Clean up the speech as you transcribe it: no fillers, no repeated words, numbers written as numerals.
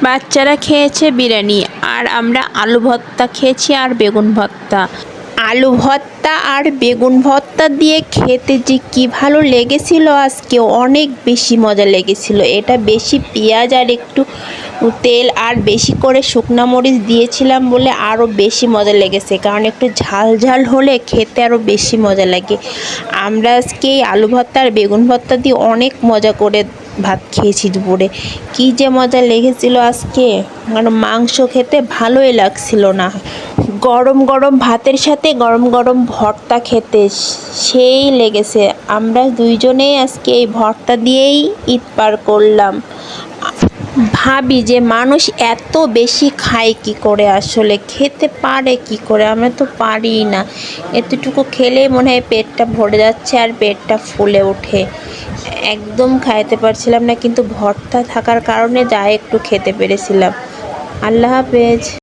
বাচ্চারা খেয়েছে বিরিয়ানি আর আমরা আলু ভর্তা খেয়েছি আর বেগুন ভর্তা। আলু ভর্তা আর বেগুন ভর্তা দিয়ে খেতে যে কি ভালো লেগেছিল, আজকে অনেক বেশি মজা লেগেছিল। এটা বেশি পেঁয়াজ আর একটু তেল আর বেশি করে শুকনো মরিচ দিয়েছিলাম বলে আরও বেশি মজা লেগেছে, কারণ একটু ঝাল ঝাল হলে খেতে আরও বেশি মজা লাগে। আমরা আজকে এই আলু ভর্তা আর বেগুন ভর্তা দিয়ে অনেক মজা করে ভাত খেয়েছি দুপুরে। কী যে মজা লেগেছিল আজকে, মানে মাংস খেতে ভালোই লাগছিল না। গরম গরম ভাতের সাথে গরম গরম ভর্তা খেতে সেই লেগেছে। আমরা দুইজনেই আজকে এই ভর্তা দিয়েই ঈদ পার করলাম। ভাবি যে মানুষ এত বেশি খায় কি করে, আসলে খেতে পারে কি করে, আমরা তো পারি না। এতটুকু খেলেই মনে হয় পেটটা ভরে যাচ্ছে আর পেটটা ফুলে ওঠে। একদম খাইতে পারছিলাম না, কিন্তু ভর্তা থাকার কারণে যা একটু খেতে পেরেছিলাম। আল্লাহ হাফেজ।